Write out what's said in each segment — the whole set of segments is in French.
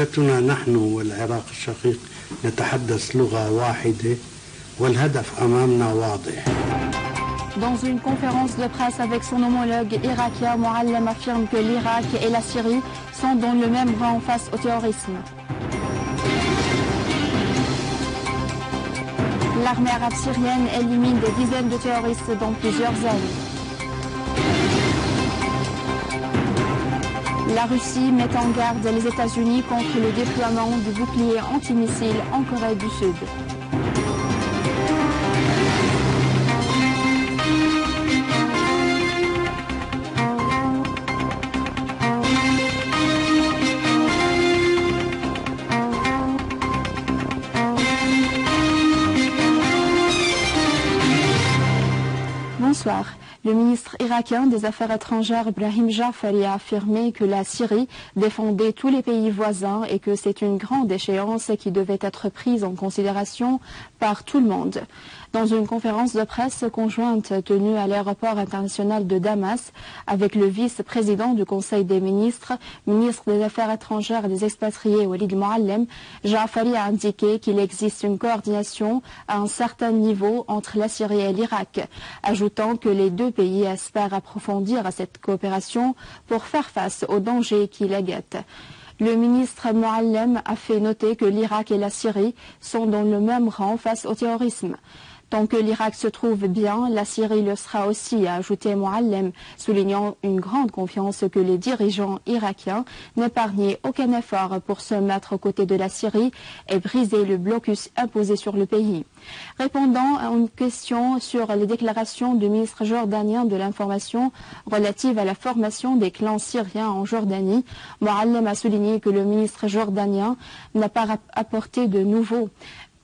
حاجتنا نحن والعراق الشقيق نتحدث لغة واحدة والهدف أمامنا واضح. Dans une conférence de presse avec son homologue irakien, Mouallem affirme que l'Irak et la Syrie sont dans le même rang face au terrorisme. L'armée arabe syrienne élimine des dizaines de terroristes dans plusieurs zones. La Russie met en garde les États-Unis contre le déploiement du bouclier antimissile en Corée du Sud. Bonsoir. Le ministre irakien des Affaires étrangères Brahim Jafari a affirmé que la Syrie défendait tous les pays voisins et que c'est une grande échéance qui devait être prise en considération par tout le monde. Dans une conférence de presse conjointe tenue à l'aéroport international de Damas avec le vice-président du Conseil des ministres, ministre des Affaires étrangères et des expatriés Walid Mouallem, Jafari a indiqué qu'il existe une coordination à un certain niveau entre la Syrie et l'Irak, ajoutant que les deux pays espèrent approfondir cette coopération pour faire face aux dangers qui les guettent. Le ministre Mouallem a fait noter que l'Irak et la Syrie sont dans le même rang face au terrorisme. Tant que l'Irak se trouve bien, la Syrie le sera aussi, a ajouté Mouallem, soulignant une grande confiance que les dirigeants irakiens n'épargnaient aucun effort pour se mettre aux côtés de la Syrie et briser le blocus imposé sur le pays. Répondant à une question sur les déclarations du ministre jordanien de l'information relative à la formation des clans syriens en Jordanie, Mouallem a souligné que le ministre jordanien n'a pas apporté de nouveau,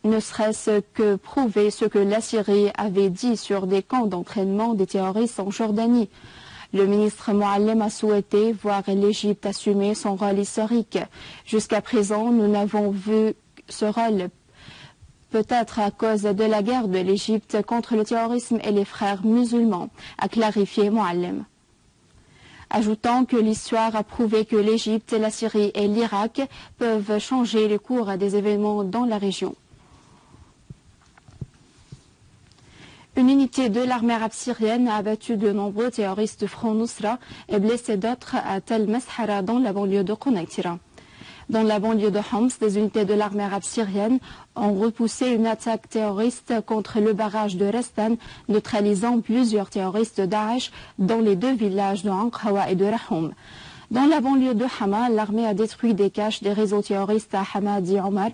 ne serait-ce que prouver ce que la Syrie avait dit sur des camps d'entraînement des terroristes en Jordanie. Le ministre Mouallem a souhaité voir l'Égypte assumer son rôle historique. Jusqu'à présent, nous n'avons vu ce rôle, peut-être à cause de la guerre de l'Égypte contre le terrorisme et les frères musulmans, a clarifié Mouallem. Ajoutant que l'histoire a prouvé que l'Égypte, la Syrie et l'Irak peuvent changer le cours des événements dans la région. Une unité de l'armée arabe syrienne a abattu de nombreux terroristes du Front Nusra et blessé d'autres à Tel Meshara dans la banlieue de Konaitira. Dans la banlieue de Homs, des unités de l'armée arabe syrienne ont repoussé une attaque terroriste contre le barrage de Restan, neutralisant plusieurs terroristes de Daesh dans les deux villages de Ankhawa et de Rahoum. Dans la banlieue de Hama, l'armée a détruit des caches des réseaux terroristes à Hamadi Omar,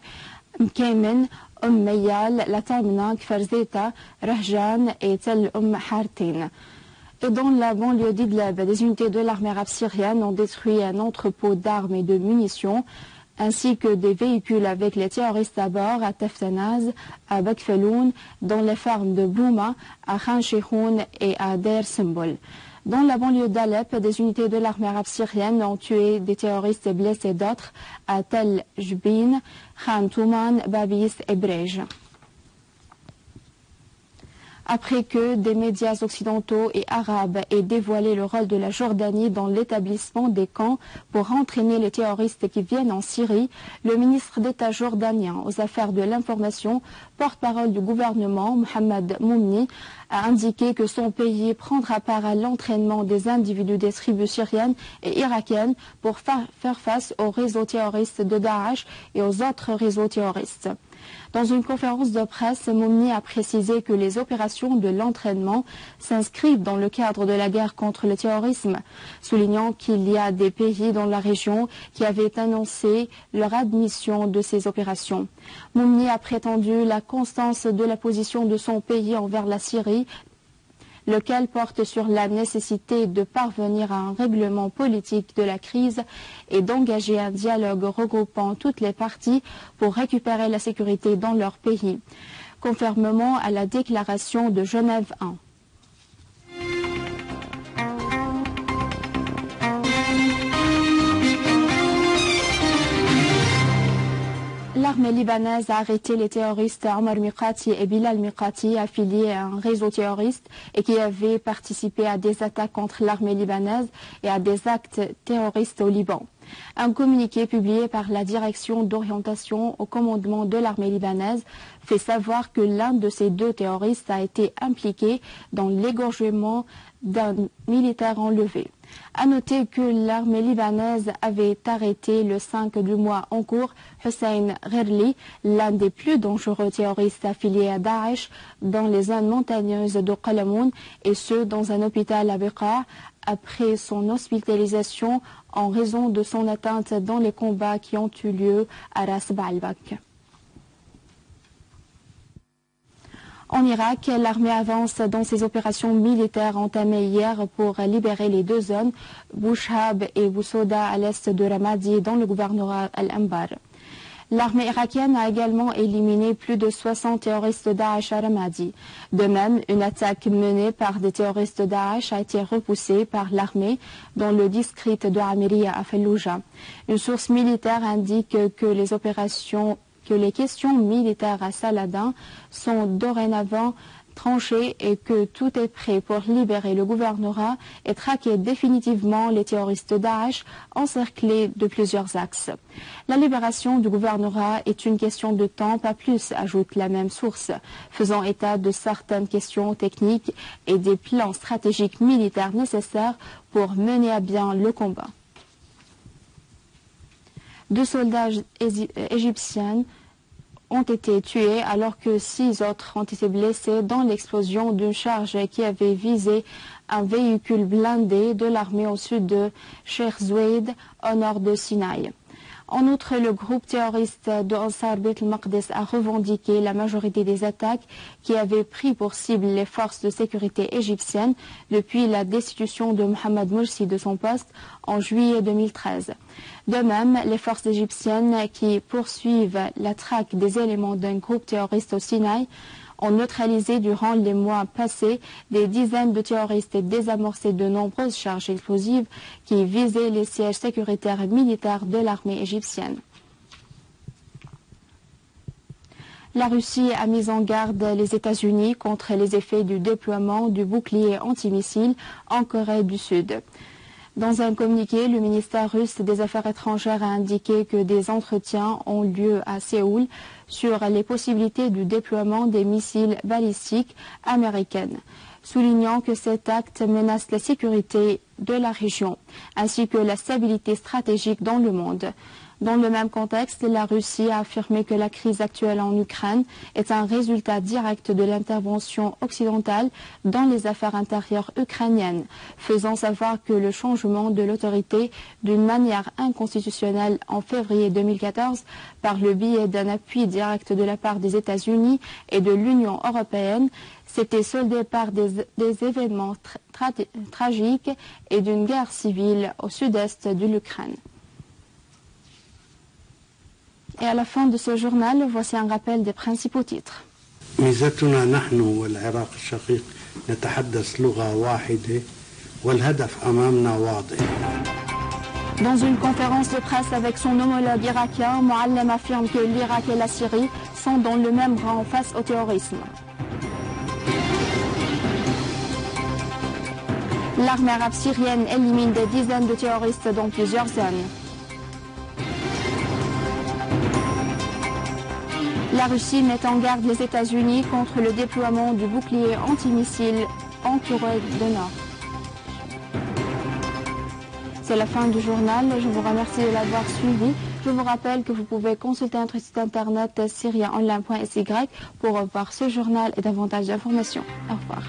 Mkaymen, Meyal, La Tamna, Kfarzeta, Rahjan et Tel Hartin. Et dans la banlieue d'Idlib, des unités de l'armée arabe syrienne ont détruit un entrepôt d'armes et de munitions, ainsi que des véhicules avec les terroristes à bord à Teftanaz, à Bakfeloun, dans les fermes de Blouma, à Khan Sheikhoun et à Der Simbol. Dans la banlieue d'Alep, des unités de l'armée arabe syrienne ont tué des terroristes et blessé d'autres à Tel Jbin, Khan Touman, Babis et Brej. Après que des médias occidentaux et arabes aient dévoilé le rôle de la Jordanie dans l'établissement des camps pour entraîner les terroristes qui viennent en Syrie, le ministre d'État jordanien aux affaires de l'information, porte-parole du gouvernement, Mohamed Moumni, a indiqué que son pays prendra part à l'entraînement des individus des tribus syriennes et irakiennes pour faire face aux réseaux terroristes de Daesh et aux autres réseaux terroristes. Dans une conférence de presse, Moumni a précisé que les opérations de l'entraînement s'inscrivent dans le cadre de la guerre contre le terrorisme, soulignant qu'il y a des pays dans la région qui avaient annoncé leur admission de ces opérations. Moumni a prétendu la constance de la position de son pays envers la Syrie, lequel porte sur la nécessité de parvenir à un règlement politique de la crise et d'engager un dialogue regroupant toutes les parties pour récupérer la sécurité dans leur pays, conformément à la déclaration de Genève 1. L'armée libanaise a arrêté les terroristes Omar Miqati et Bilal Miqati, affiliés à un réseau terroriste et qui avaient participé à des attaques contre l'armée libanaise et à des actes terroristes au Liban. Un communiqué publié par la direction d'orientation au commandement de l'armée libanaise fait savoir que l'un de ces deux terroristes a été impliqué dans l'égorgement d'un militaire enlevé. À noter que l'armée libanaise avait arrêté le 5 du mois en cours Hussein Gherli, l'un des plus dangereux terroristes affiliés à Daesh dans les zones montagneuses de Qalamoun, et ce dans un hôpital à Beqa après son hospitalisation en raison de son atteinte dans les combats qui ont eu lieu à Ras Baalbek. En Irak, l'armée avance dans ses opérations militaires entamées hier pour libérer les deux zones, Bouchab et Boussouda à l'est de Ramadi dans le gouvernorat Al-Anbar. L'armée irakienne a également éliminé plus de 60 terroristes Daesh à Ramadi. De même, une attaque menée par des terroristes Daesh a été repoussée par l'armée dans le district de Amiria à Fallujah. Une source militaire indique que les questions militaires à Saladin sont dorénavant tranchées et que tout est prêt pour libérer le gouvernorat et traquer définitivement les terroristes Daesh encerclés de plusieurs axes. La libération du gouvernorat est une question de temps, pas plus, ajoute la même source, faisant état de certaines questions techniques et des plans stratégiques militaires nécessaires pour mener à bien le combat. 2 soldats égyptiens ont été tués alors que 6 autres ont été blessés dans l'explosion d'une charge qui avait visé un véhicule blindé de l'armée au sud de Sheikh Zoued, au nord de Sinaï. En outre, le groupe terroriste de Ansar Beit al-Maqdis a revendiqué la majorité des attaques qui avaient pris pour cible les forces de sécurité égyptiennes depuis la destitution de Mohamed Morsi de son poste en juillet 2013. De même, les forces égyptiennes qui poursuivent la traque des éléments d'un groupe terroriste au Sinaï ont neutralisé durant les mois passés des dizaines de terroristes et désamorcé de nombreuses charges explosives qui visaient les sièges sécuritaires et militaires de l'armée égyptienne. La Russie a mis en garde les États-Unis contre les effets du déploiement du bouclier antimissile en Corée du Sud. Dans un communiqué, le ministère russe des Affaires étrangères a indiqué que des entretiens ont lieu à Séoul sur les possibilités du déploiement des missiles balistiques américaines, soulignant que cet acte menace la sécurité de la région, ainsi que la stabilité stratégique dans le monde. Dans le même contexte, la Russie a affirmé que la crise actuelle en Ukraine est un résultat direct de l'intervention occidentale dans les affaires intérieures ukrainiennes, faisant savoir que le changement de l'autorité d'une manière inconstitutionnelle en février 2014 par le biais d'un appui direct de la part des États-Unis et de l'Union européenne s'était soldé par des événements tragiques et d'une guerre civile au sud-est de l'Ukraine. Et à la fin de ce journal, voici un rappel des principaux titres. ميزتنا نحن والعراق الشقيق نتحدث لغة واحدة والهدف أمامنا واضح. Dans une conférence de presse avec son homologue irakien, Mouallem affirme que l'Irak et la Syrie sont dans le même rang face au terrorisme. L'armée arabe syrienne élimine des dizaines de terroristes dans plusieurs zones. La Russie met en garde les États-Unis contre le déploiement du bouclier antimissile en Corée du Nord. C'est la fin du journal. Je vous remercie de l'avoir suivi. Je vous rappelle que vous pouvez consulter notre site internet syriaonline.sy pour voir ce journal et davantage d'informations. Au revoir.